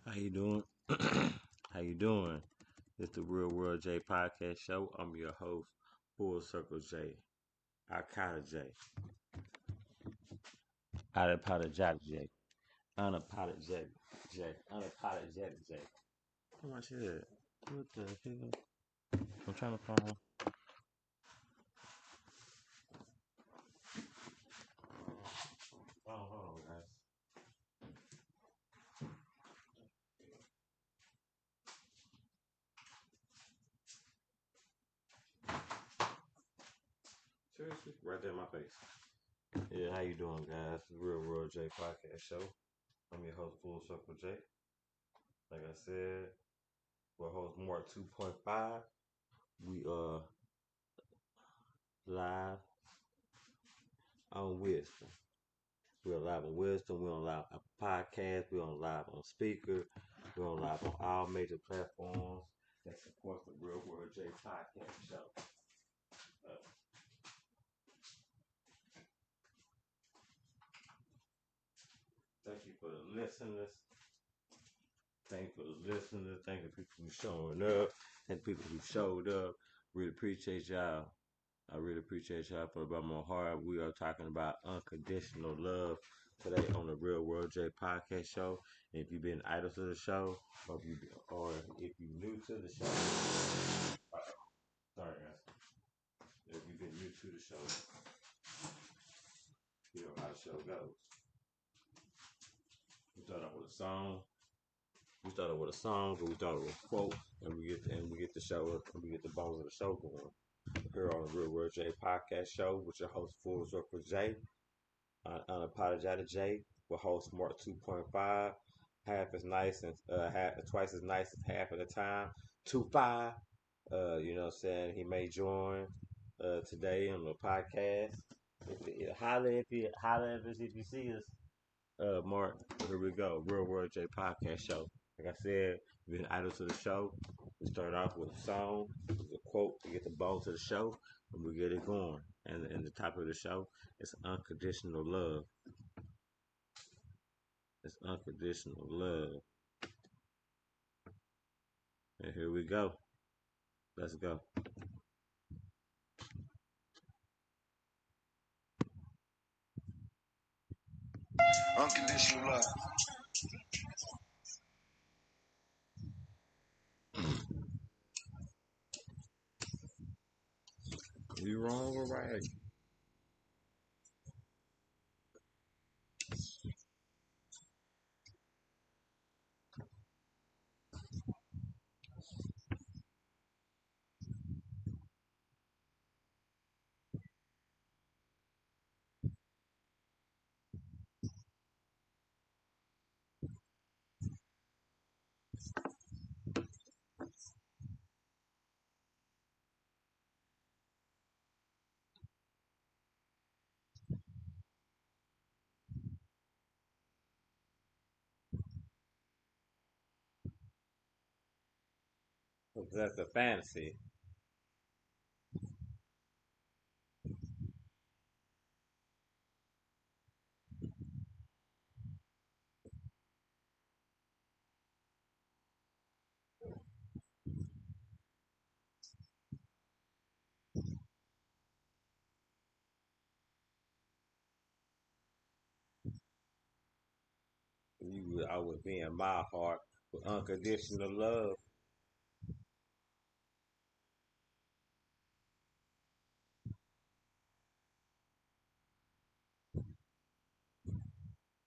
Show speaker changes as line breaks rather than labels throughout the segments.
How you doing? How you doing? It's the Real World J podcast show. I'm your host, Full Circle J, Arcata J, Unapologetic J, Unapologetic J, Unapologetic J. How much is it? What the hell? I'm trying to find. Oh, hold on, guys. Seriously, right there in my face. Yeah, how you doing, guys? The Real World J podcast show. I'm your host, Full Circle J. Like I said, we're host Mark 2.5. We live on wisdom. We're live on wisdom. We're on live on podcast. We're on live on speaker. We're on live on all major platforms that support the Real World J podcast show. Uh, thank you for the listeners. Thank you for the listeners. Thank you for people who showing up. Thank you for people who showed up. Really appreciate y'all. I really appreciate y'all for about my heart. We are talking about unconditional love today on the Real World J podcast show. And if you've been idle to the show, or if you new to the show, sorry guys, if you've been new to the show, you know how the show goes. We start off with a song. We start off with a song, and we start with a quote, and we get the show, and we get the bones of the show going. Here on the Real World J podcast show with your host Full Circle J. Unapologetic J will host Mark 2.5. Half as nice and twice as nice as half of the time. 2.5. You know what I'm saying? He may join today on the podcast. If you see us. Mark, here we go. Real World J podcast show. Like I said, we've been idle to the show. We start off with a song, with a quote to get the ball to the show, and we get it going. And the topic of the show is unconditional love. It's unconditional love. And here we go. Let's go.
Unconditional love.
You wrong or right? That's a fantasy. You would always be in my heart with unconditional love.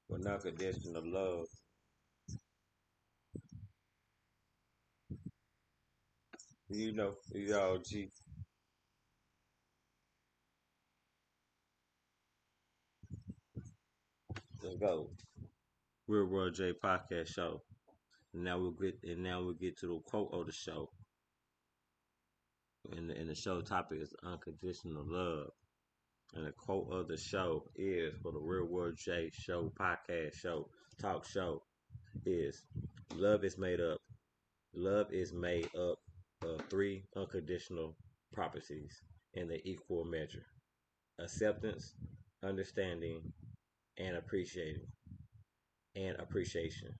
With unconditional love. G. Let's go. Real World J podcast show. And now we'll get to the quote of the show. And the show topic is unconditional love. And the quote of the show is for the Real World J show podcast show talk show is love is made up. Love is made up of three unconditional properties in the equal measure: acceptance, understanding, and appreciating and appreciation.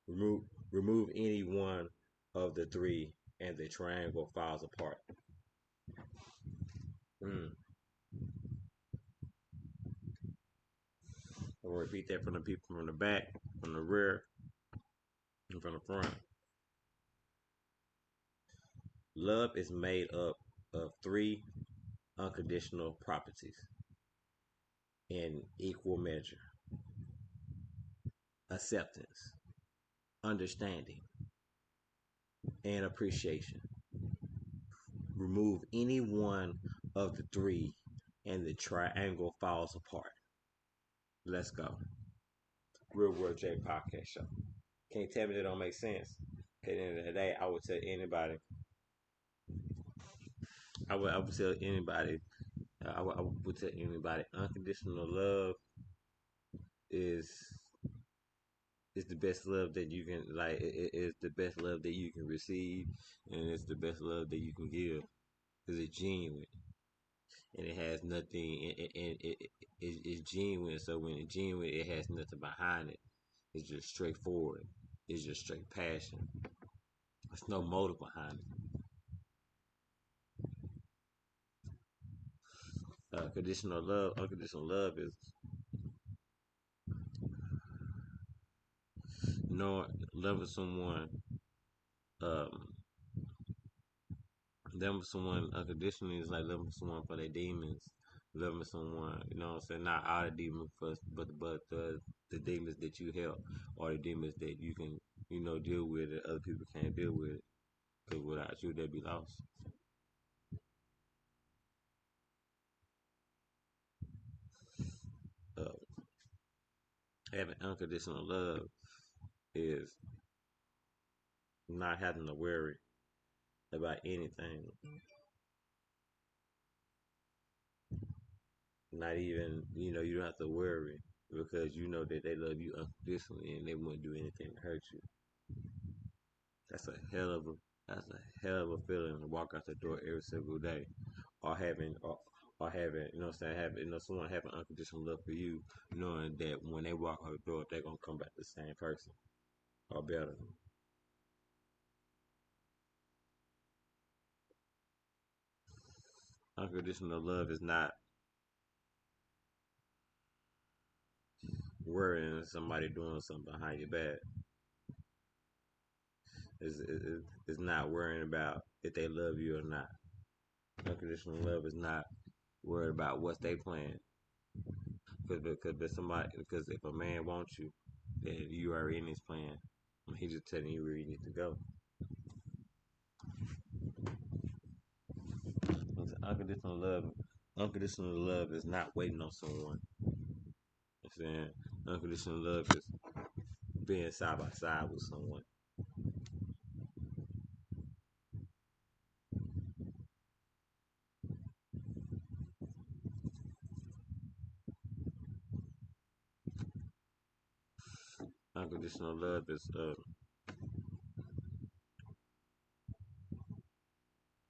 Remove remove any one of the three, and the triangle falls apart. Mm. I'll repeat that from the people from the back, from the rear, and from the front. Love is made up of three unconditional properties in equal measure: acceptance, understanding, and appreciation. Remove any one of the three, and the triangle falls apart. Let's go. Real World J Podcast Show. Can't tell me that don't make sense. At the end of the day, I would tell anybody. I would tell anybody. I would tell anybody. Unconditional love is is the best love that you can like. It is the best love that you can receive, and it's the best love that you can give. Because it's genuine, and it has nothing. It's genuine. So when it's genuine, it has nothing behind it. It's just straightforward. It's just straight passion. There's no motive behind it. Conditional love, unconditional love is knowing, loving someone, um, loving someone unconditionally is like loving someone for their demons. Loving someone, you know what I'm saying? Not all the demons, but the demons that you help, or the demons that you can, deal with that other people can't deal with. Because without you, they'd be lost. Uh, Having unconditional love is not having to worry about anything. Not even, you don't have to worry because you know that they love you unconditionally and they wouldn't do anything to hurt you. That's a hell of a that's a hell of a feeling to walk out the door every single day, or having, you know what I'm saying, having, someone having unconditional love for you, knowing that when they walk out the door, they're gonna come back the same person or better. Unconditional love is not worrying somebody doing something behind your back. It's not worrying about if they love you or not. Unconditional love is not worried about what's they plan. Because if a man wants you, then you are in his plan. He's just telling you where you need to go. Unconditional love, unconditional love is not waiting on someone. I'm saying unconditional love is being side by side with someone. Unconditional love is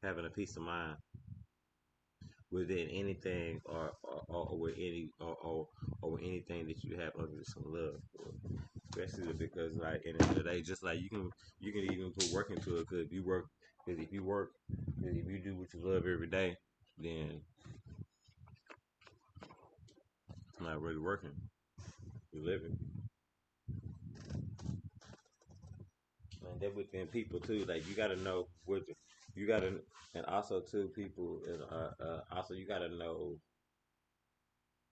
having a peace of mind within anything, or with or with anything that you have unconditional love for. Especially because, like, in the end of the day, just like you can even put work into it. Because if you do what you love every day, then it's not really working. You living. And that within people too. Like, you gotta know you gotta, and also too, people, and also you gotta know.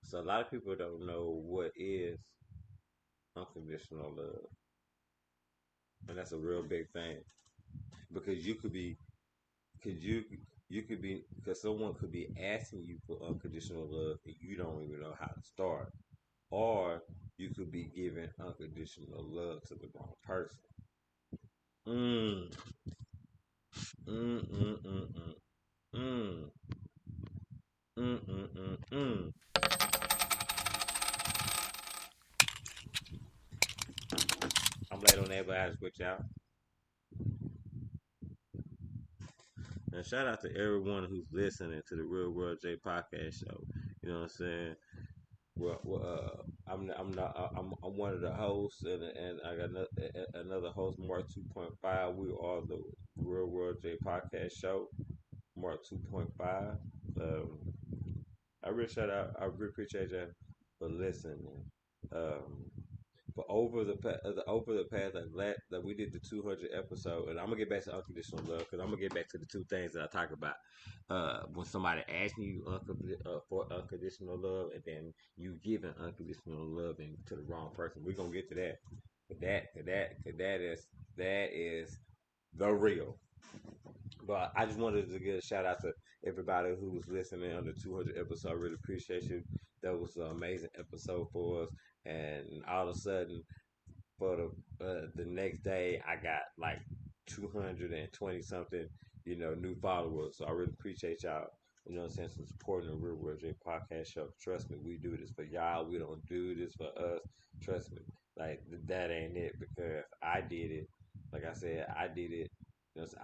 So a lot of people don't know what is unconditional love, and that's a real big thing because because someone could be asking you for unconditional love and you don't even know how to start, or you could be giving unconditional love to the wrong person. Mm, mm, mm, mm, mm, mm, mm, mm, mm, mm. I'm late on that, but I had to switch out. And shout out to everyone who's listening to the Real World J Podcast Show. You know what I'm saying? I'm one of the hosts, and I got another host, Mark 2.5. We are the Real World J podcast show, Mark 2.5. Um, I really appreciate you for listening. Um, but over the past that we did the 200 episode, and I'm gonna get back to unconditional love because I'm gonna get back to the two things that I talk about. When somebody asks you for unconditional love, and then you giving unconditional love to the wrong person, we're gonna get to that. That is the real. But I just wanted to give a shout out to everybody who was listening on the 200 episode. I really appreciate you. That was an amazing episode for us. And all of a sudden, for the next day, I got like 220 something, new followers. So I really appreciate y'all. You know what I'm saying? For supporting the Real World J podcast show. Trust me, we do this for y'all. We don't do this for us. Trust me. Like that ain't it because I did it. Like I said, I did it.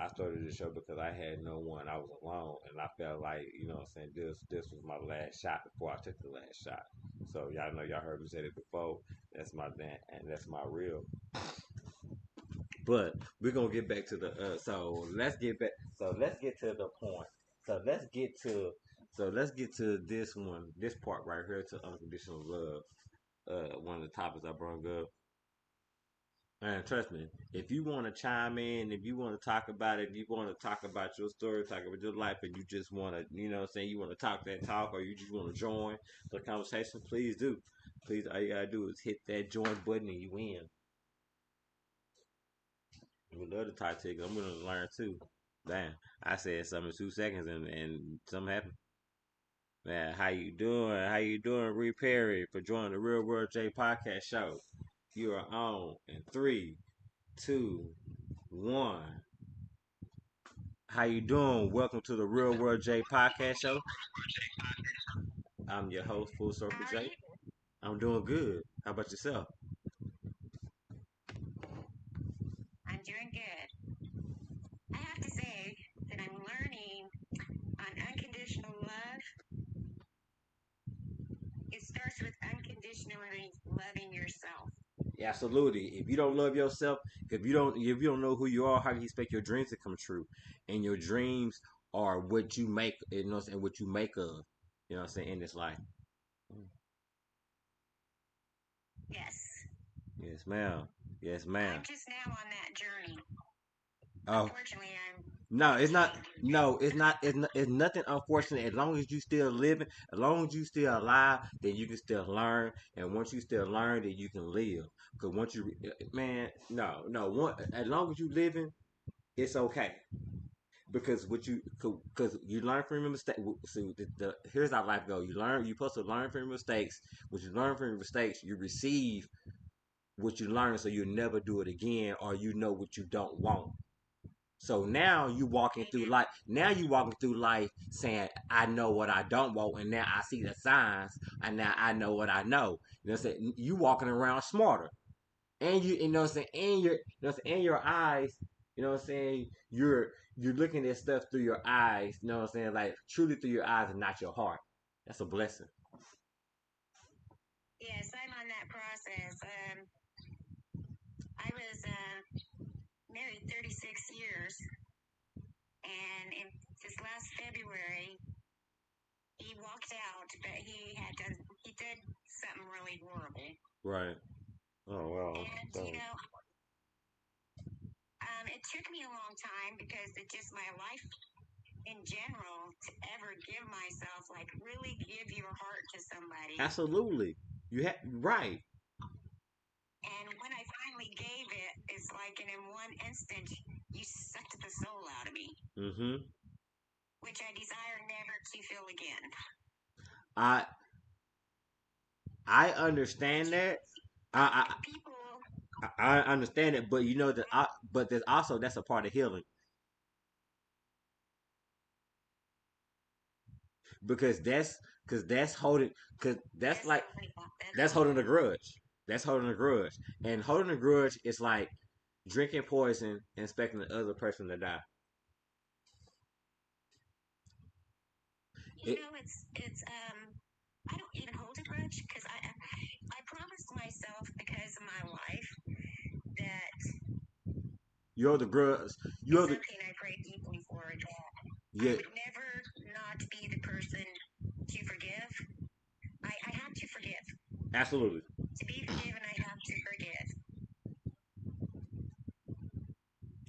I started the show because I had no one. I was alone, and I felt like what I'm saying. This was my last shot before I took the last shot. So y'all know y'all heard me say it before. That's my and that's my real. But we're gonna get back to the so let's get back so let's get to the point. So let's get to this part right here to unconditional love. One of the topics I brought up. And trust me, if you want to chime in, if you want to talk about it, if you want to talk about your story, talk about your life, and you just want to, you want to talk that talk, or you just want to join the conversation, please do. Please, all you gotta do is hit that join button and you in. We love to talk to you 'cause I'm gonna learn too. Damn, I said something in 2 seconds and something happened. Man, how you doing? How you doing, Ree Perry, for joining the Real World J podcast show? You are on in 3, 2, 1. How you doing? Welcome to the Real World J podcast show. I'm your host, Full Circle J. I'm doing good. How about yourself?
I'm doing good. I have to say that I'm learning on unconditional love. It starts with unconditionally loving yourself.
Absolutely. If you don't love yourself, if you don't know who you are, how do you expect your dreams to come true? And your dreams are what you make, and what you make of, in this life.
Yes.
Yes, ma'am. Yes, ma'am.
I'm just now on that journey.
Oh,
Unfortunately, I'm
no, it's not. No, it's not. It's nothing unfortunate. As long as you still living, as long as you still alive, then you can still learn. And once you still learn, then you can live. Because once you, man, no, no. As long as you living, it's okay. Because because you learn from your mistakes. So here's how life goes. You're supposed to learn from your mistakes. When you learn from your mistakes, you receive what you learn, so you'll never do it again, or you know what you don't want. So now you walking through life. Now you walking through life saying, "I know what I don't want," and now I see the signs, and now I know what I know. You know what I'm saying? You walking around smarter, and you know what I'm saying, and and your eyes. You know what I'm saying? You're looking at stuff through your eyes. You know what I'm saying? Like truly through your eyes and not your heart. That's a blessing.
yes, I'm on that process. I was married 36 years, and in this last February, he walked out, but he did something really horrible.
Right. Oh wow.
And
So,
it took me a long time because it just my life in general to ever give myself, like really give your heart to somebody.
absolutely. You have right.
And when I finally gave it, it's like, and in one instant, you sucked the soul out of me,
Mm-hmm.
which I desire never to feel again.
I I understand that. I
People,
I understand it, but but that's a part of healing because that's holding because that's like that's holding a grudge. That's holding a grudge, and holding a grudge is like drinking poison and expecting the other person to die.
It's I don't even hold a grudge because I myself because of my life that
You're the girls.
is
You're the
something I pray deeply for. That
yeah.
I would never not be the person to forgive. I have to forgive.
Absolutely.
To be forgiven, I have to forgive.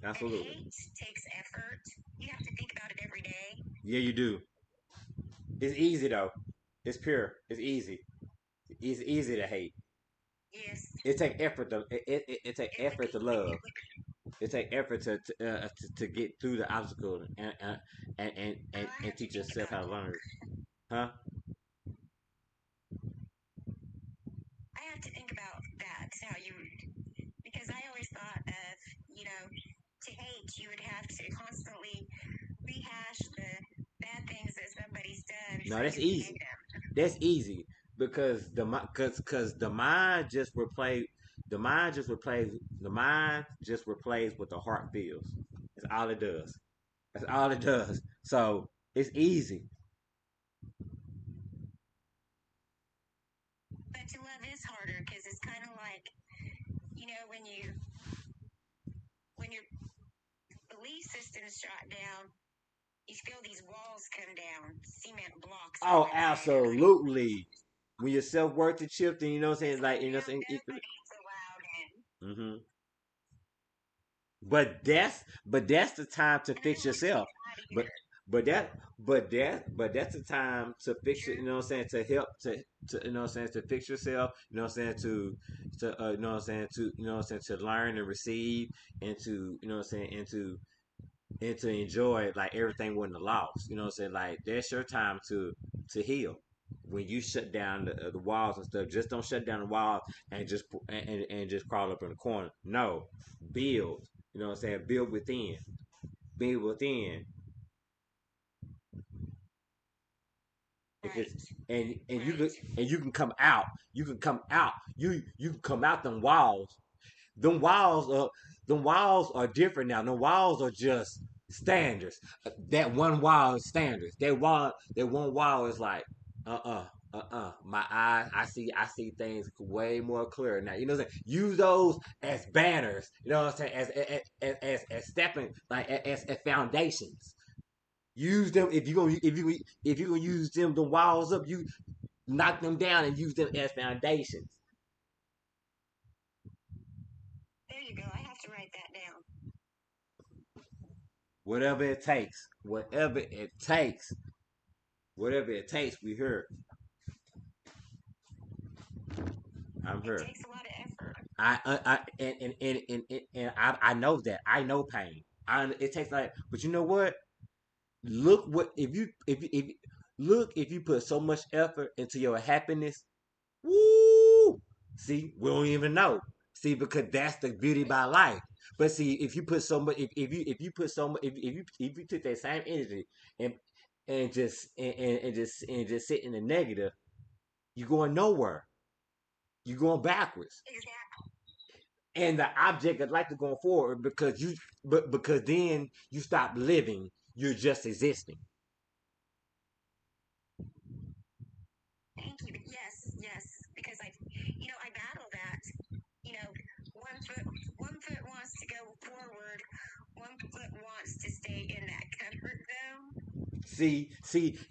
And
Absolutely.
hate takes effort. You have to think about it every day.
Yeah, you do. It's easy though. It's pure. It's easy. It's easy to hate.
Yes,
It take effort to it take
it would
effort
be.
to love. It take effort to get through the obstacle
Well, I
and
have to
teach
think
yourself
about
how to learn. Huh?
I have to think about that, how you, because I always thought of, you know, to hate, you would have to constantly rehash the bad things that somebody's done
No,
so
that's
you can
easy.
hate them.
That's easy because because the mind just replays the mind just replays what the heart feels. That's all it does. That's all it does. So it's easy.
But to love is harder because it's kind of like, you know, when your belief system is shot down, you feel these walls come down, cement blocks are
Oh,
removed.
absolutely. When your self worth is shifting, you know what I'm saying?
Because
Like
I'm
you know what
now
I'm saying?
nobody's allowed in.
Mm-hmm. But that's the time to
And I
fix
don't like to
yourself.
do that
But
either.
but that's the time to fix it.
True.
You know what I'm saying? To help to you know what I'm saying, to fix yourself. You know what I'm saying, to you know what I'm saying, to you know what I'm saying, to learn and receive, and to you know what I'm saying, and to enjoy like everything wasn't a loss. You know what I'm saying? Like that's your time to heal. When you shut down the walls and stuff, just don't shut down the walls and just crawl up in the corner. No, build. You know what I'm saying? Build within. Build within. It's
Right.
and you could
Right.
and you can come out. You can come out. You can come out them walls. Them walls are them walls are different now. The walls are just standards. That one wall is standards. That one wall is like my eyes, I see things way more clear now. You know what I'm saying? Use those as banners. You know what I'm saying? As stepping like as foundations. Use them if you gonna use them the walls up. You knock them down and use them as foundations.
There you go. I have to write that down.
Whatever it takes. Whatever it takes. Whatever it takes. We here. I'm
It
here.
takes a lot of effort.
I and I know that. I know pain. It takes like, but you know what? Look what if look if you put so much effort into your happiness. Woo! See, we don't even know. See, because that's the beauty about life. But see, if you put so much, if you put so much, if you took that same energy and and just sit in the negative, you're going nowhere. You're going backwards.
Exactly.
And the object of life is going forward because then you stop living. You're just existing.
Thank you. Yes, yes. Because I battle that. You know, one foot wants to go forward, one foot wants to stay in that comfort zone.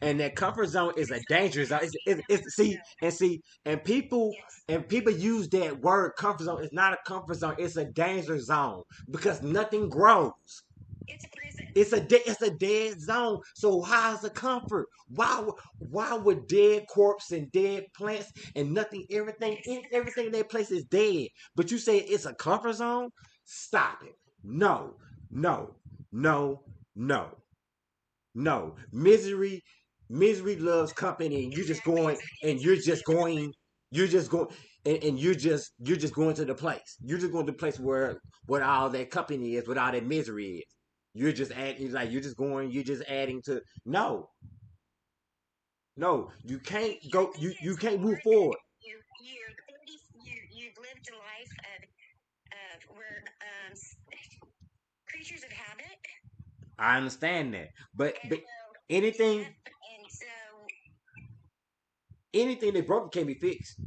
And that comfort zone is a danger zone.
Has to be
It's
comfort zone. Yes.
and people use that word comfort zone. It's not a comfort zone. It's a danger zone because nothing grows.
It's a prison.
It's a dead zone. So how's the comfort? Why would dead corpse and dead plants and nothing everything in that place is dead? But you say it's a comfort zone? Stop it. No, no, no, no. No, misery loves company, and
Exactly.
and you're just going, and you're just going to the place. You're just going to the place where all that company is, what all that misery is. You're just adding, like you're just going, you're just adding to. No, no, you can't
I
go.
think
You
it's
can't move
more that
forward.
you're 30, you've lived a life of where creatures of habit,
I understand that,
and
but
so
anything
yep, and so
anything that broken can be fixed.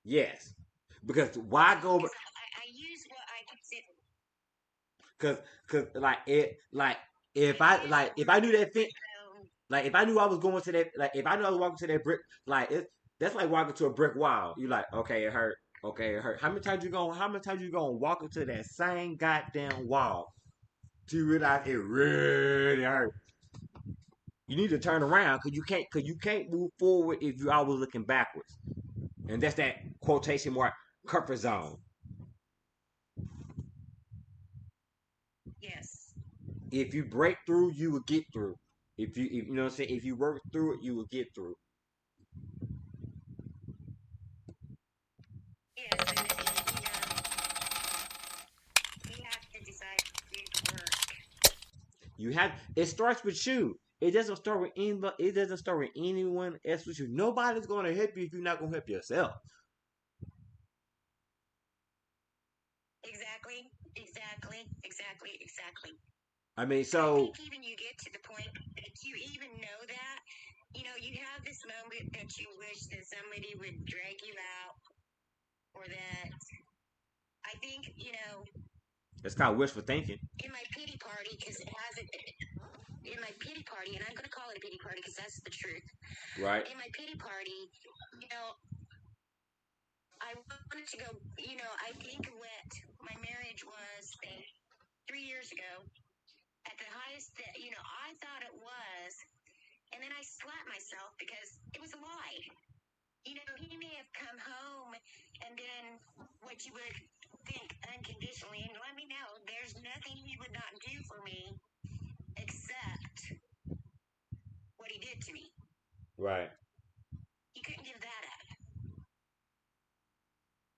Yes, because why go?
Because I use what I consider.
Because like
I use the
if I
word
knew that thing,
comfort zone.
like if I knew I was going to that, like if I knew I was walking to that brick, like that's like walking to a brick wall. You like, okay, it hurt. Okay, it hurt. How many times you gonna walk into that same goddamn wall to realize it really hurt? You need to turn around because you can't move forward if you're always looking backwards. And that's that quotation mark comfort zone.
Yes.
If you break through, you will get through. If you know what I'm saying, if you work through it, you will get through.
Yes, and we have to decide to do the work.
You have it starts with you. It doesn't start with anybody. It doesn't start with anyone else with you. Nobody's going to help you if you're not going to help yourself.
Exactly. Exactly. Exactly. Exactly.
I mean,
I
so
think even you get to the point that you even know that, you have this moment that you wish that somebody would drag you out, or that I think,
it's called wishful thinking,
in my pity party, because it hasn't, in my pity party, and I'm going to call it a pity party because that's the truth.
right?
In my pity party, I wanted to go, I think what my marriage was 3 years ago at the highest that, I thought it was. And then I slapped myself because it was a lie. He may have come home and then what you would think unconditionally, and let me know, there's nothing he would not do for me except what he did to me.
Right.
He couldn't give that up.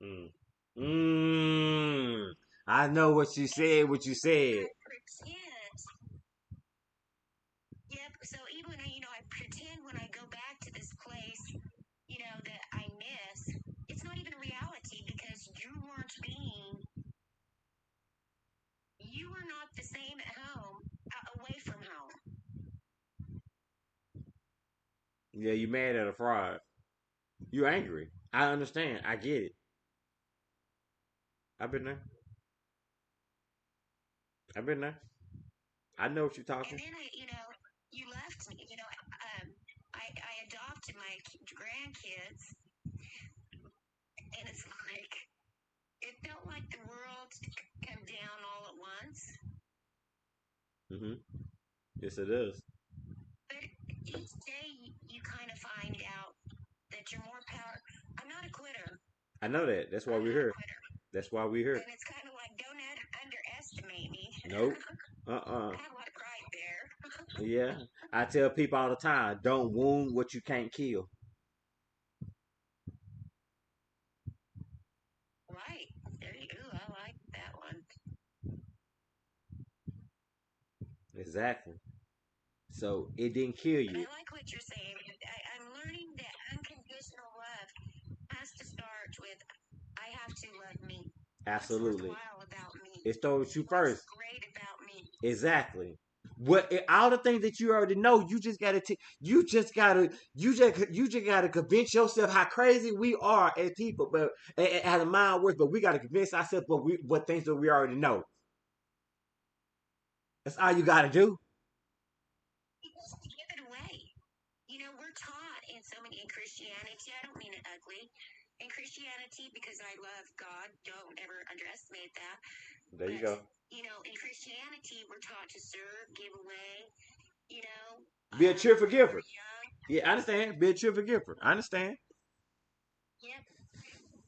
Mm. Mm. I know what you said. What you said.
I pretend. Yep. So even I pretend when I go back to this place, that I miss. It's not even a reality because you weren't being. You were not the same at home, away from home.
Yeah, you mad at a fraud. You angry. I understand. I get it. I've been there. I've been there. I know what you're
And
talking.
then you left me. I adopted my grandkids, and it's like it felt like the world come down all at once.
Mm-hmm. Yes, it is.
But each day you kind of find out that you're more power. I'm not a quitter.
I know that. That's why
I'm
we're
not a
here.
quitter.
That's why we're here.
And it's kind of like, don't underestimate me.
Nope.
I have a lot of pride there.
Yeah. I tell people all the time, don't wound what you can't kill.
Right. There you go. I like that one.
Exactly. So it didn't kill
But
you.
I like what you're saying. I'm learning that unconditional love has to start with I have to love me. What's
Absolutely.
worthwhile about me?
It started with you
What's
first.
great about me?
Exactly. What all the things that you already know, you just gotta convince yourself how crazy we are as people, but as a mind works, but we gotta convince ourselves what things that we already know. That's all you gotta do.
Just give it away. We're taught in Christianity, I don't mean it ugly. In Christianity, because I love God, don't ever underestimate that.
There you
But,
go.
in Christianity, we're taught to serve, give away,
Be a cheerful
when
giver.
we're young.
Yeah, I understand. Be a cheerful giver. I understand.
Yep.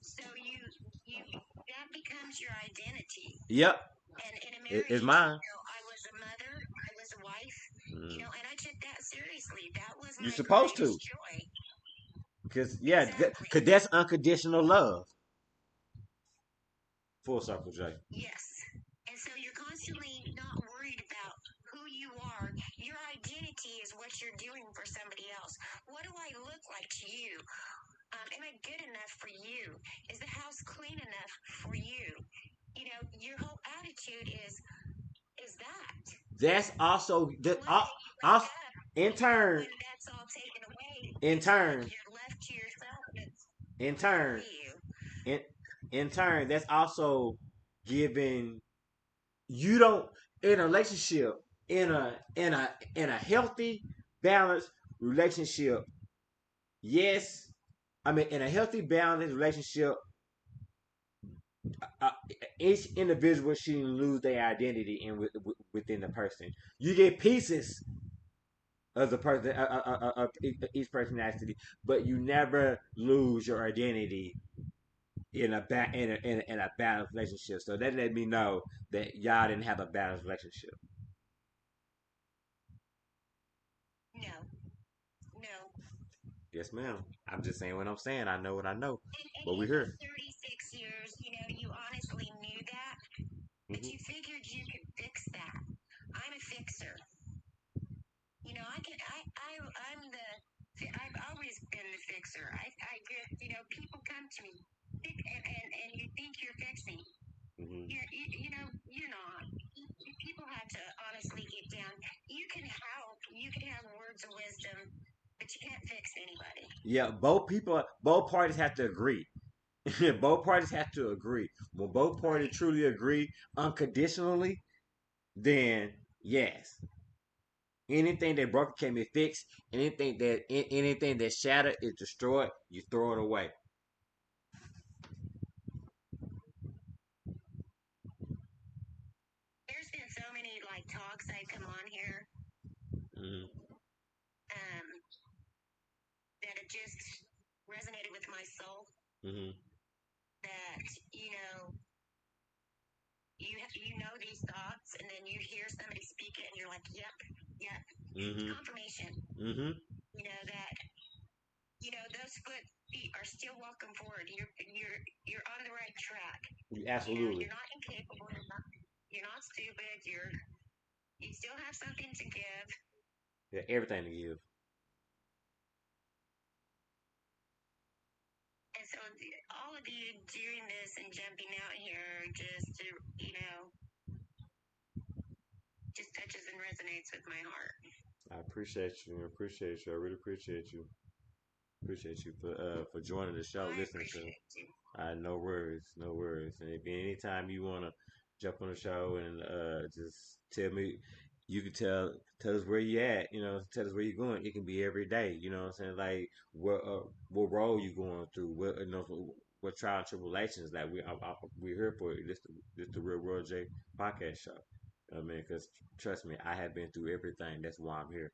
So you that becomes your identity.
Yep.
And in a
It's
marriage,
mine.
I was a mother, I was a wife,
Mm.
and I took that seriously. That was
You're
my
supposed to.
greatest joy.
Cause yeah,
Exactly.
cause that's unconditional love. Full circle, Jay.
Yes. And so you're constantly not worried about who you are. Your identity is what you're doing for somebody else. What do I look like to you? Am I good enough for you? Is the house clean enough for you? Your whole attitude is that.
That's also
And one day you wake
also
up,
in turn,
when that's all taken away,
in
it's like
turn,
you're left to yourself. And it's
in
who are
turn,
you?
in in turn, that's also giving you don't in a relationship in a healthy, balanced relationship. Yes, I mean in a healthy, balanced relationship, uh, each individual shouldn't lose their identity within the person. You get pieces of the person of each personality, but you never lose your identity in a balanced relationship. So that let me know that y'all didn't have a balanced relationship.
No, no.
Yes, ma'am. I'm just saying what I'm saying. I know what I know.
And
But we're
in those
here.
36 years, you honestly knew that, but
Hmm.
you figured you could fix that. I'm a fixer. I can. I'm the. I've always been the fixer. I get. People come to me, and you think you're fixing.
Hmm.
You're not. People have to honestly get down. You can help. You can have words of wisdom, but you can't fix anybody.
Yeah, both parties have to agree. Both parties have to agree. When both parties
Right.
truly agree unconditionally, then yes, anything that broken can be fixed. Anything that shattered is destroyed. You throw it away.
There's been so many talks I've come on here
Hmm.
um, that have just resonated with my soul.
Hmm.
That you know these thoughts, and then you hear somebody speak it, and you're like, yep, yep.
Hmm.
Confirmation.
Hmm.
That those feet are still walking forward. You're on the right track.
Absolutely.
You're not incapable. You're not stupid. You still have something to give.
Yeah, everything to give.
And so all of you doing this and jumping out here just to just touches and resonates with my heart.
I appreciate you. I appreciate you. I really appreciate you. Appreciate you for joining the show,
I
listening to.
appreciate you.
No worries, no worries. And if anytime you wanna jump on the show and just tell me, you can tell us where you at. Tell us where you're going. It can be every day. You know what I'm saying? Like what role you going through? What trial and tribulations that we're here for. This the Real World J podcast show. I mean, because trust me, I have been through everything. That's why I'm here.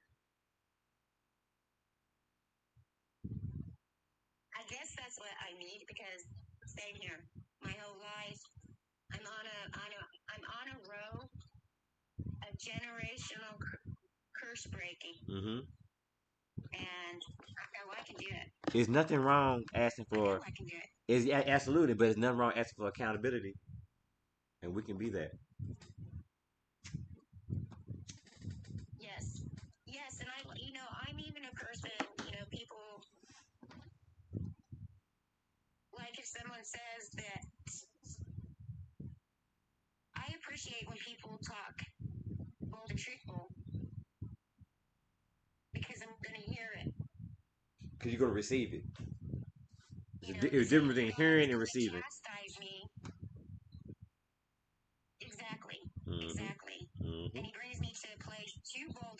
I guess that's what I need because same here. My whole life, I'm on a row of generational curse breaking,
Hmm.
and I know I can do it.
There's nothing wrong asking
I know
for.
I can do it.
Is absolutely, but there's nothing wrong asking for accountability, and we can be that.
Yes, yes, and I'm even a person. People like if someone says that I appreciate when people talk bold and truthful because I'm going to hear it.
Because you're gonna receive it.
You
It's
say,
different between hearing
God's
and
going to
receiving.
chastise me. Exactly,
Hmm.
exactly.
Hmm.
And he brings me to a place too bold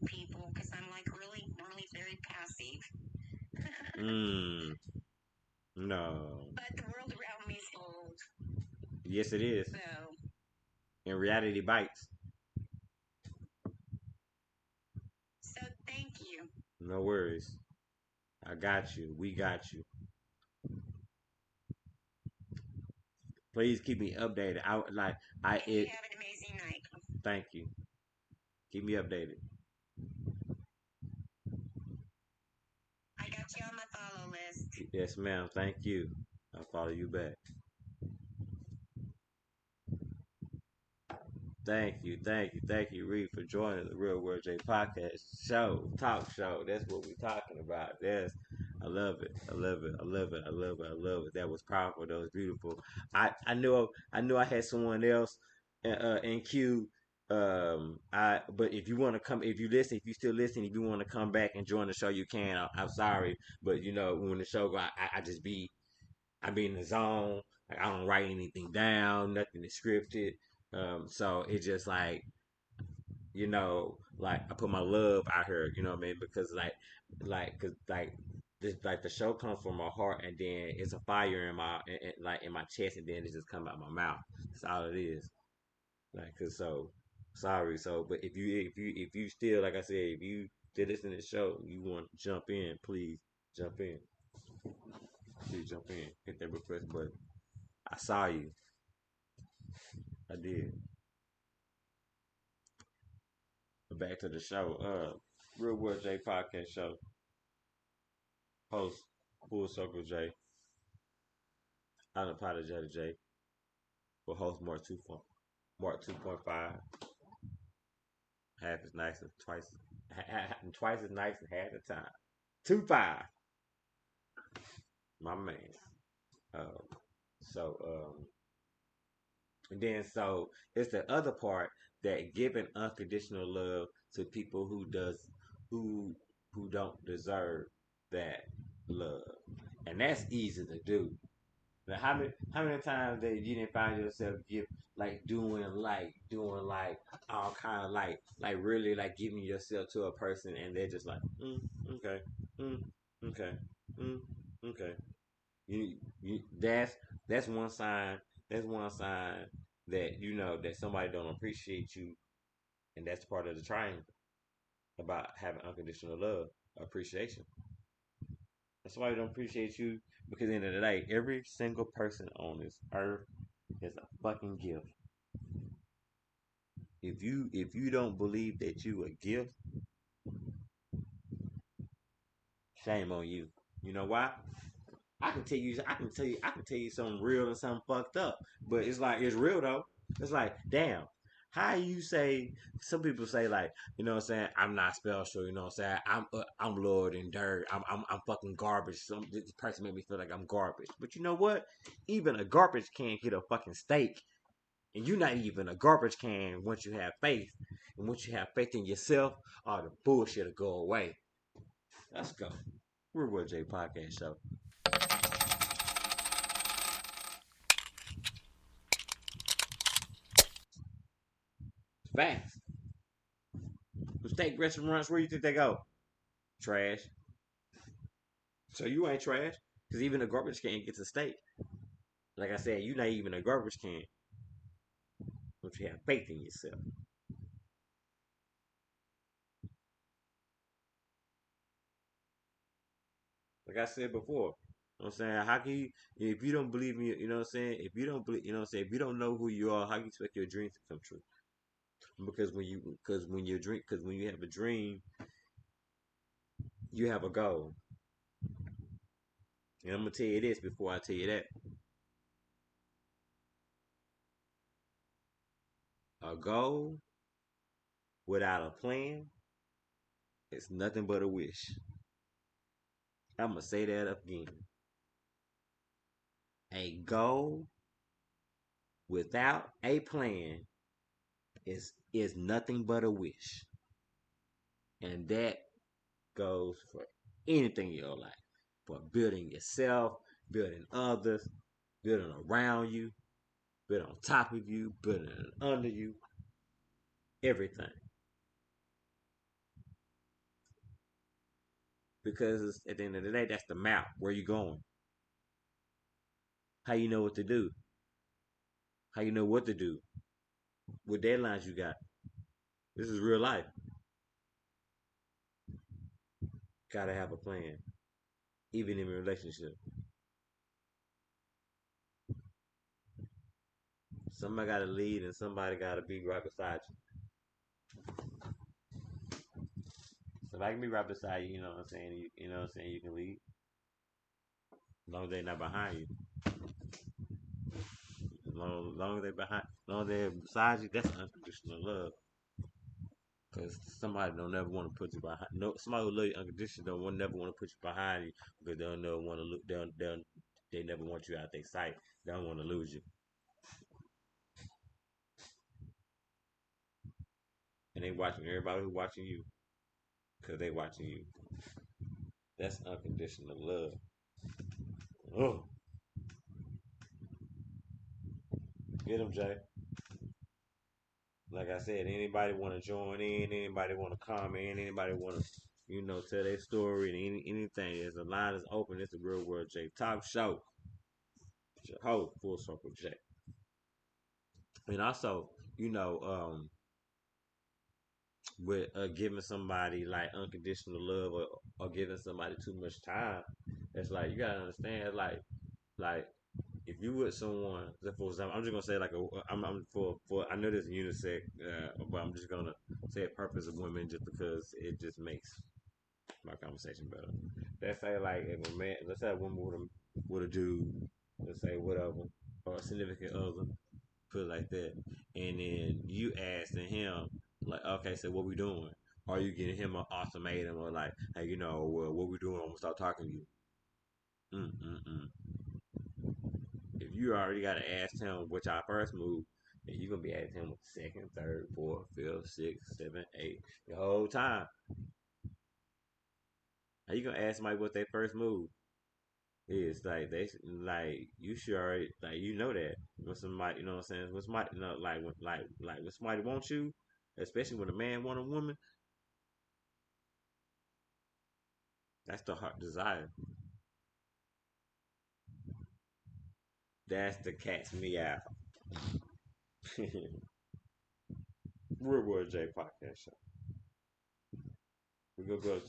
people because I'm really normally very passive.
Mm. No.
But the world around me is bold.
Yes, it is.
So,
And reality bites.
so thank you.
No worries. I got you. We got you. Please keep me updated. I like. I
And you
it.
have an amazing night.
Thank you. Keep me updated.
I got you on my follow list.
Yes, ma'am. Thank you. I'll follow you back. Thank you, Reed, for joining the Real World J podcast show, talk show. That's what we're talking about. I love it. I love it. I love it. I love it. I love it. That was powerful. That was beautiful. I knew I had someone else in queue. But if you want to come, if you listen, if you still listen, if you want to come back and join the show, you can. I'm sorry, but when the show go, I just be I be in the zone. Like I don't write anything down, nothing is scripted. So it's just like I put my love out here, you know what I mean? Because cause this, like the show comes from my heart, and then it's a fire in like in my chest, and then it just come out my mouth. That's all it is. Like, cause so sorry. So, but if you still, like I said, if you did this in the show, you want to jump in, please jump in. Please jump in. Hit that request button. I saw you. I did. But back to the show. Real World J podcast show. Host Full Circle J. Unapologetic J. For host Mark 2.5. Half as nice as twice. Twice as nice as half the time. 2.5. My man. Um, so and then so it's the other part that giving unconditional love to people who who don't deserve that love, and that's easy to do. Now, how many times that you didn't find yourself doing like all kind of like really like giving yourself to a person, and they're just like okay, mm, okay, mm, okay. You that's one sign. That's one sign that you know that somebody don't appreciate you, and that's part of the triangle about having unconditional love, appreciation. If somebody don't appreciate you, because at the end of the day, every single person on this earth is a fucking gift. If you don't believe that you a gift, shame on you. You know why? I can tell you something real and something fucked up. But it's like it's real though. It's like, damn. How you say some people say like, you know what I'm saying, I'm not special, you know what I'm saying? I'm lower than dirt. I'm fucking garbage. This person made me feel like I'm garbage. But you know what? Even a garbage can get a fucking steak. And you're not even a garbage can once you have faith. And once you have faith in yourself, all the bullshit'll go away. Let's go. We're Wood J Podcast Show. Fast. The steak restaurants, where you think they go? Trash. So you ain't trash. Because even a garbage can gets a steak. Like I said, you're not even a garbage can. But you have faith in yourself. Like I said before. You know what I'm saying? How can you, if you don't believe me, you know what I'm saying? If you don't believe, you know what I'm saying? If you don't know who you are, how can you expect your dreams to come true? Because when you have a dream, you have a goal. And I'm gonna tell you this before I tell you that. A goal without a plan is nothing but a wish. I'm gonna say that again. A goal without a plan is nothing but a wish. And that goes for anything in your life. For building yourself, building others, building around you, building on top of you, building under you, everything. Because at the end of the day, that's the map. Where you going? How you know what to do? How you know what to do? What deadlines you got? This is real life. Gotta have a plan, even in a relationship. Somebody gotta lead, and somebody gotta be right beside you. So if I can be right beside you, you know what I'm saying. You know what I'm saying. You can lead, as long as they're not behind you. As long as they're behind, as long as they're beside you, that's unconditional love. Because somebody don't never want to put you behind. No, somebody who love you unconditional don't never want to put you behind you because they don't never want to look. They never want you out their sight. They don't want to lose you, and they watching everybody who watching you because they watching you. That's unconditional love. Oh, Get them, Jay. Like I said, anybody want to join in? Anybody want to comment? Anybody want to, tell their story and anything? As the line is open, it's the Real World J Talk Show. It's your host, Full Circle J. And also, you know, with giving somebody like unconditional love or giving somebody too much time, it's like you gotta understand, like if you with someone, for example, I'm just gonna say like I'm for I know this is unisex, but I'm just gonna say a purpose of women just because it just makes my conversation better. Let's say like if a man, let's say a woman with a dude, let's say whatever, or a significant other, put it like that, and then you asking him like, okay, so what we doing? Are you getting him an ultimatum or like, hey, well, what we doing? I'm gonna start talking to you. Mm-mm-mm. If you already got to ask him what y'all first move, then you're gonna be asking him second, third, fourth, fifth, sixth, seventh, eighth, the whole time. How you gonna ask somebody what their first move is? Like they like you should already like that when somebody what I'm saying when somebody like when somebody wants you, especially when a man want a woman, that's the heart desire. That's the cat's meow. Real World J podcast show. We're gonna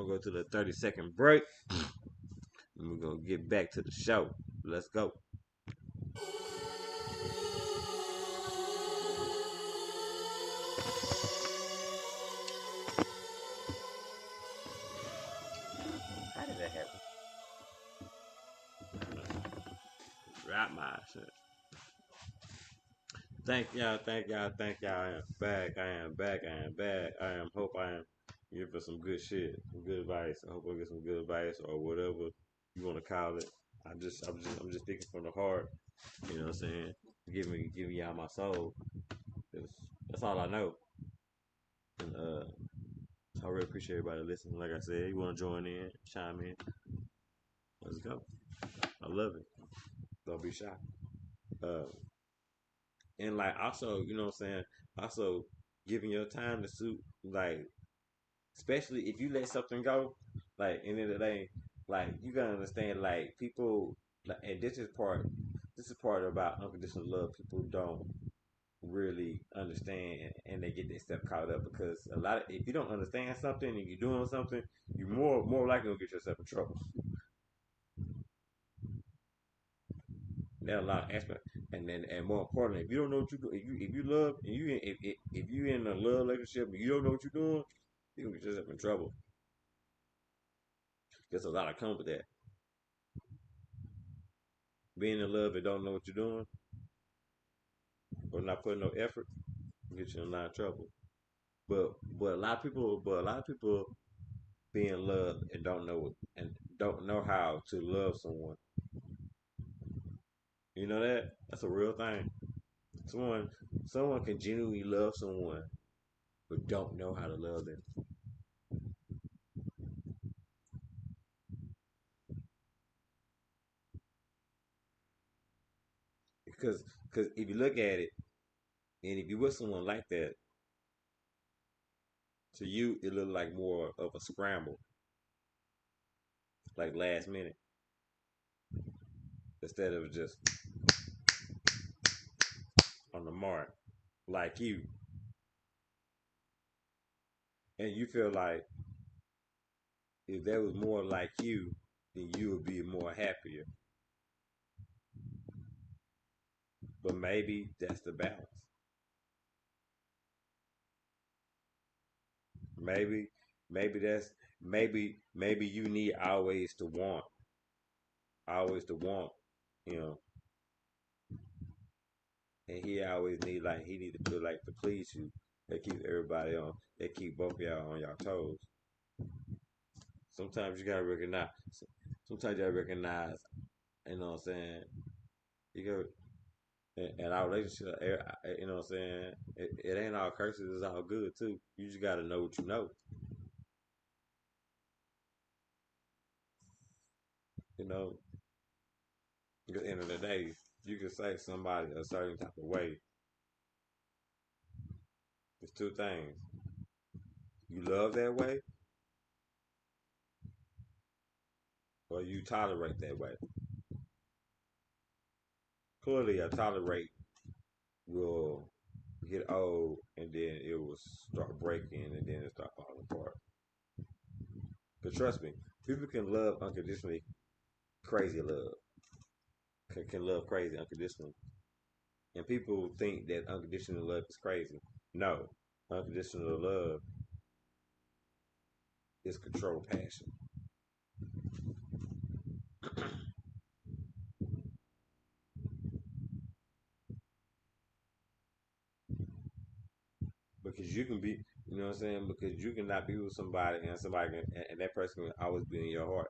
go to the 30-second break. And we're gonna get back to the show. Let's go. How did that happen? Drop my shit. Thank y'all, thank y'all. I am back. I am back. I am back. Hope I am here for some good shit, some good advice. I hope I get some good advice or whatever you want to call it. I'm just speaking from the heart. You know what I'm saying? Giving y'all my soul. 'Cause that's all I know. And I really appreciate everybody listening. Like I said, you want to join in, chime in. Let's go. I love it. Don't be shy. Uh, and like also, you know what I'm saying? Also giving your time to suit like especially if you let something go, like in the day, like you gotta understand like people like and this is part about unconditional love people don't really understand and they get their stuff caught up because a lot of if you don't understand something and you're doing something, you're more likely to get yourself in trouble. There are a lot of aspects, and then and more importantly, if you don't know what you do, if you love and if you in a love relationship and you don't know what you're doing, you can get yourself in trouble. There's a lot of come with that. Being in love and don't know what you're doing or not putting no effort get you in a lot of trouble. But a lot of people be in love and don't know how to love someone. You know that? That's a real thing. Someone someone can genuinely love someone but don't know how to love them. Because if you look at it and if you with someone like that, to you it look like more of a scramble, like last minute, instead of just on the mark, like you. And you feel like if that was more like you, then you would be more happier. But maybe that's the balance. Maybe maybe that's maybe you need always to want, you know, and he always need to feel like to please you. That keep both of y'all on y'all toes. Sometimes you gotta recognize. Sometimes you gotta recognize. You know what I'm saying? You go and our relationship. You know what I'm saying? It ain't all curses. It's all good too. You just gotta know what you know. You know, at the end of the day. you can say somebody a certain type of way. There's two things. You love that way, or you tolerate that way. Clearly, a tolerate will get old, and then it will start breaking, and then it start falling apart. But trust me, people can love unconditionally, crazy love. Can love crazy unconditionally, and people think that unconditional love is crazy. No, unconditional love is controlled passion. Because you can be, you know what I'm saying? Because you can not be with somebody, and somebody can, and that person can always be in your heart.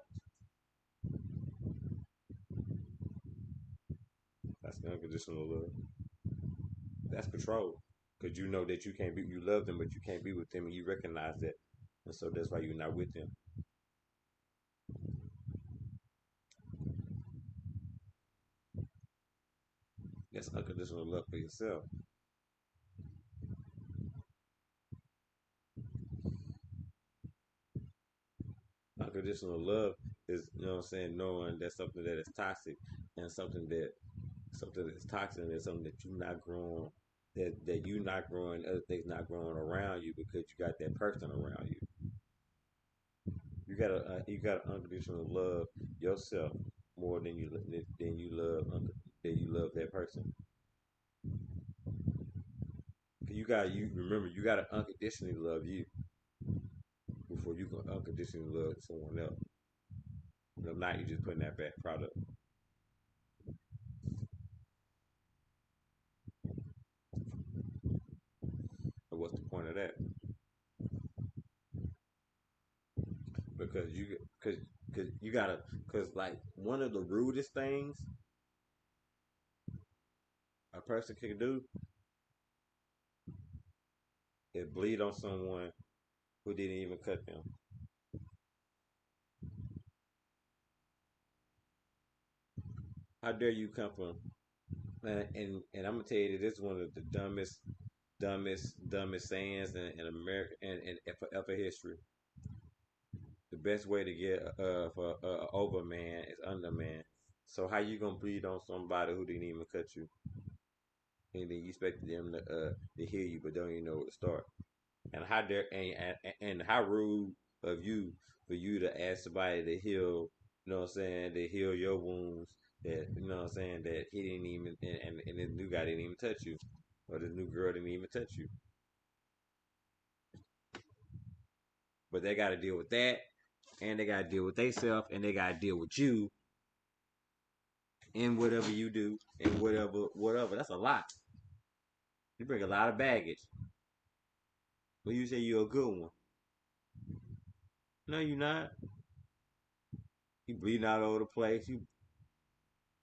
That's unconditional love. That's control. Because you know that you can't be, you love them, but you can't be with them, and you recognize that, and so that's why you're not with them. That's unconditional love for yourself. Unconditional love is, you know what I'm saying, knowing that something that is toxic and something that's toxic and something that you're not growing, that you not growing, other things not growing around you because you got that person around you. You gotta unconditional love yourself more than you love that person. You remember you gotta unconditionally love you before you can unconditionally love someone else. If not, you just putting that bad product. But what's the point of that? Because you gotta, because like one of the rudest things a person can do is bleed on someone who didn't even cut them. How dare you come from, and I'm gonna tell you that this is one of the dumbest sayings in America and for history. The best way to get for over man is under man. So how you gonna bleed on somebody who didn't even cut you, and then you expect them to hear you, but don't even know where to start? And how dare and how rude of you for you to ask somebody to heal, you know what I'm saying, to heal your wounds, that, you know what I'm saying, that he didn't even, and this new guy didn't even touch you, or this new girl didn't even touch you. But they got to deal with that, and they got to deal with themselves, and they got to deal with you in whatever you do, and whatever. That's a lot. You bring a lot of baggage. But you say you're a good one. No, you're not. You bleeding all over the place. You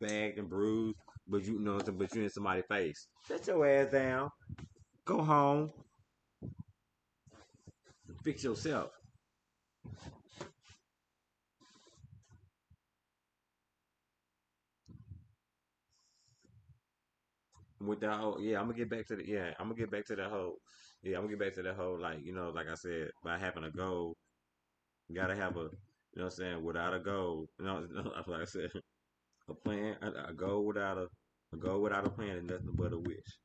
bagged and bruised, but you know, but you in somebody's face. Set your ass down. Go home. Fix yourself. With that whole, yeah, I'm gonna get back to the, yeah, I'm gonna get back to that whole, yeah, I'm gonna get back to that whole, like, you know, like I said, by having a goal, you gotta have a, you know what I'm saying, without a goal, you know, like I said, a plan, a goal without a goal without a plan is nothing but a wish.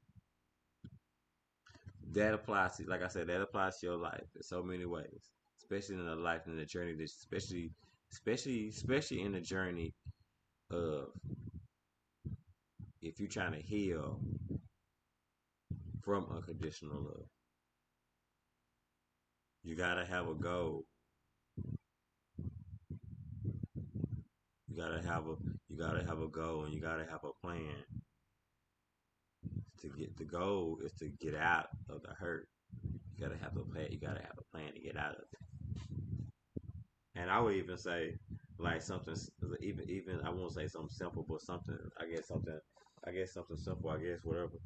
That applies to, like I said, that applies to your life in so many ways, especially in the life and the journey, that especially in the journey of, if you're trying to heal from unconditional love, you gotta have a goal. You gotta have a you gotta have a goal, and you gotta have a plan. To get the goal is to get out of the hurt. You gotta have a plan. You gotta have a plan to get out of it. And I would even say, like, something, even I won't say something simple, but something, I guess something simple, I guess, whatever.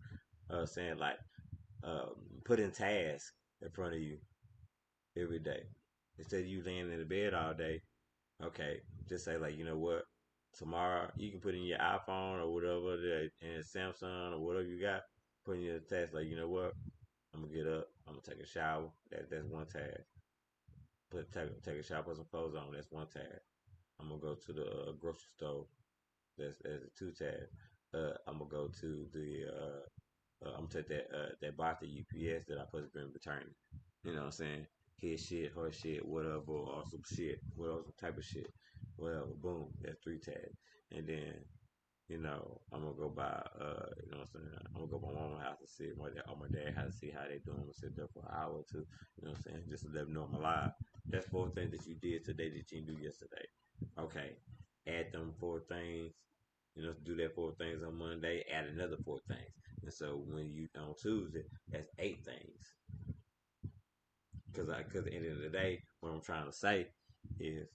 Saying like, um, putting tasks in front of you every day instead of you laying in the bed all day. Okay, just say, like, you know what? Tomorrow you can put in your iPhone or whatever that and Samsung or whatever you got. Put in your task like, you know what? I'm gonna get up. I'm gonna take a shower. That's one task. Take a shower, put some clothes on. That's one task. I'm gonna go to the grocery store. That's a two tab. I'm gonna go to the I'm gonna take that box to UPS that I supposed to be returning. You know what I'm saying? His shit, her shit, whatever, or some shit, whatever some type of shit, whatever. Boom, that's three tags. And then I'm gonna go by, you know what I'm saying? I'm gonna go by my mama's house to see my dad, or my dad house to see how they doing. I'm gonna sit there for an hour or two, you know what I'm saying? Just to let them know I'm alive. That's four things that you did today that you didn't do yesterday. Okay, add them four things. Do that four things on Monday. Add another four things, and so when you on Tuesday, that's eight things. Because at the end of the day, what I'm trying to say is,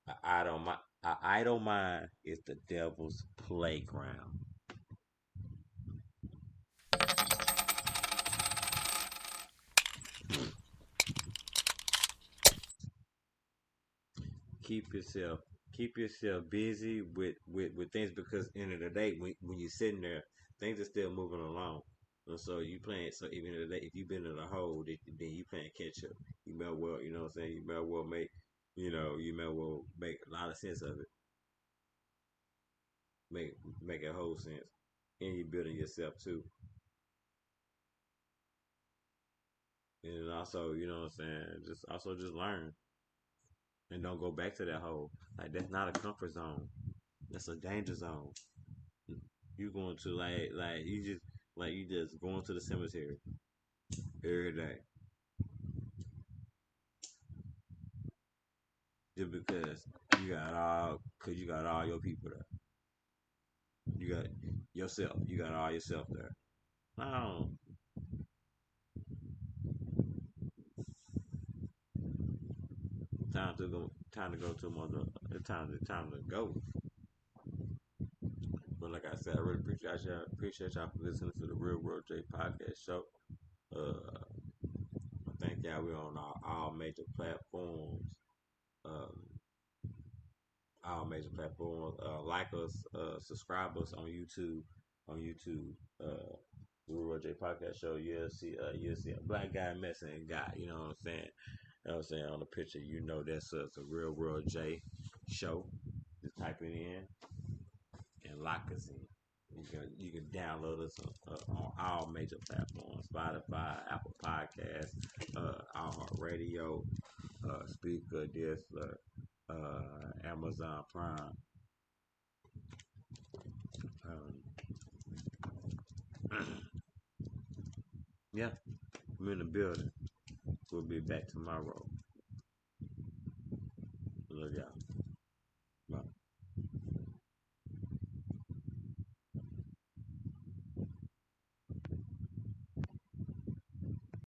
an idle mind is the devil's playground. keep yourself keep yourself busy with things, because at the end of the day, when you're sitting there, things are still moving along. And so you playing, so even in the day, if you've been in a hole, then you playing catch up. You may well, you know what I'm saying, you may well make, you may well make a lot of sense of it. Make a whole sense. And you're building yourself too. And also, you know what I'm saying, just learn and don't go back to that hole. Like, that's not a comfort zone. That's a danger zone. You going to, you just going to the cemetery every day just because you got all your people there. You got yourself. You got all yourself there. No, time to go. Time to go to mother. Time to go. But like I said, I really appreciate y'all for listening to the Real World J podcast show. Uh, I thank y'all. We're on all major platforms. Um, all major platforms. Like us, subscribe us on YouTube. On YouTube, Real J Podcast Show. You'll see a black guy messing a guy. You know what I'm saying? You know what I'm saying, on the picture. That's a Real World J Show. Just type it in and lock us in. You can download us on all major platforms: Spotify, Apple Podcasts, iHeartRadio, Speaker, Disler, Amazon Prime. Um, yeah, we're in the building. We'll be back tomorrow. Love y'all.